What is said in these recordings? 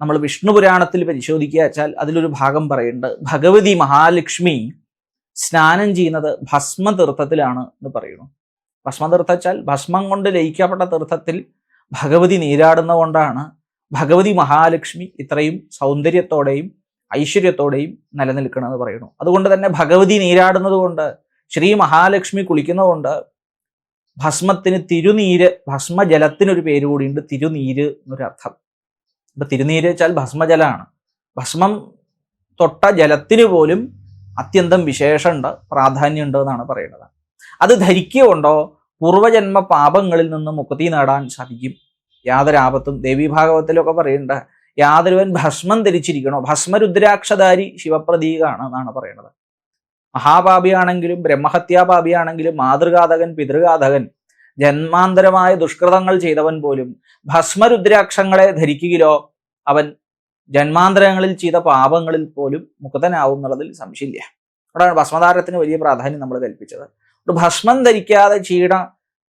നമ്മൾ വിഷ്ണു പുരാണത്തിൽ പരിശോധിക്കുക വെച്ചാൽ അതിലൊരു ഭാഗം പറയുന്നുണ്ട്, ഭഗവതി മഹാലക്ഷ്മി സ്നാനം ചെയ്യുന്നത് ഭസ്മതീർത്ഥത്തിലാണ് എന്ന് പറയുന്നു. ഭസ്മതീർത്ഥം വെച്ചാൽ ഭസ്മം കൊണ്ട് ലയിക്കപ്പെട്ട തീർത്ഥത്തിൽ ഭഗവതി നീരാടുന്ന കൊണ്ടാണ് ഭഗവതി മഹാലക്ഷ്മി ഇത്രയും സൗന്ദര്യത്തോടെയും ഐശ്വര്യത്തോടെയും നിലനിൽക്കണമെന്ന് പറയുന്നു. അതുകൊണ്ട് തന്നെ ഭഗവതി നീരാടുന്നത് കൊണ്ട്, ശ്രീ മഹാലക്ഷ്മി കുളിക്കുന്നതുകൊണ്ട് ഭസ്മത്തിന് തിരുനീര്, ഭസ്മജലത്തിനൊരു പേര് കൂടിയുണ്ട്, തിരുനീര് എന്നൊരർത്ഥം. ഇപ്പൊ തിരുനീര് വെച്ചാൽ ഭസ്മജലമാണ്. ഭസ്മം തൊട്ട ജലത്തിന് പോലും അത്യന്തം വിശേഷമുണ്ട്, പ്രാധാന്യമുണ്ട് എന്നാണ് പറയുന്നത്. അത് ധരിക്കുകൊണ്ടോ പൂർവജന്മ പാപങ്ങളിൽ നിന്ന് മുക്തി നേടാൻ സാധിക്കും. യാതൊരാപത്തും, ദേവീഭാഗവത്തിലൊക്കെ പറയുന്നുണ്ട്, യാതൊരുവൻ ഭസ്മം ധരിച്ചിരിക്കണോ, ഭസ്മരുദ്രാക്ഷധാരി ശിവപ്രതീകാണ് എന്നാണ് പറയുന്നത്. മഹാപാപിയാണെങ്കിലും ബ്രഹ്മഹത്യാപാപിയാണെങ്കിലും മാതൃഘാതകൻ പിതൃഘാതകൻ ജന്മാന്തരമായ ദുഷ്കൃതങ്ങൾ ചെയ്തവൻ പോലും ഭസ്മരുദ്രാക്ഷങ്ങളെ ധരിക്കുകയിലോ അവൻ ജന്മാന്തരങ്ങളിൽ ചെയ്ത പാപങ്ങളിൽ പോലും മുക്തനാവും എന്നുള്ളതിൽ സംശയമില്ല. അവിടെയാണ് ഭസ്മധാരത്തിന് വലിയ പ്രാധാന്യം നമ്മൾ കൽപ്പിച്ചത്. ഭസ്മം ധരിക്കാതെ ചെയ്യണ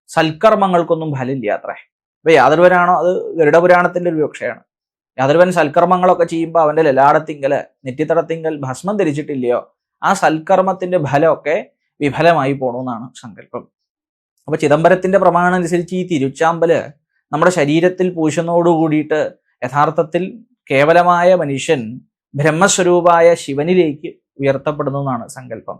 സൽക്കർമ്മങ്ങൾക്കൊന്നും ഫലമില്ല അത്രേ. ഇപ്പൊ യാതൊരുവനാണോ, അത് ഗരുഡപുരാണത്തിന്റെ ഒരു വിവക്ഷയാണ്, യാതൊരുവൻ സൽക്കർമ്മങ്ങളൊക്കെ ചെയ്യുമ്പോൾ അവന്റെ ലലാടത്തിങ്കല് നെറ്റിത്തടത്തിങ്കൽ ഭസ്മം ധരിച്ചിട്ടില്ലയോ ആ സൽക്കർമ്മത്തിന്റെ ഫലമൊക്കെ വിഫലമായി പോണമെന്നാണ് സങ്കല്പം. അപ്പൊ ചിദംബരത്തിന്റെ പ്രമാണം അനുസരിച്ച് ഈ തിരുച്ചാമ്പല് നമ്മുടെ ശരീരത്തിൽ പൂശുന്നതോടു കൂടിയിട്ട് യഥാർത്ഥത്തിൽ കേവലമായ മനുഷ്യൻ ബ്രഹ്മസ്വരൂപായ ശിവനിലേക്ക് ഉയർത്തപ്പെടുന്നു എന്നാണ് സങ്കല്പം.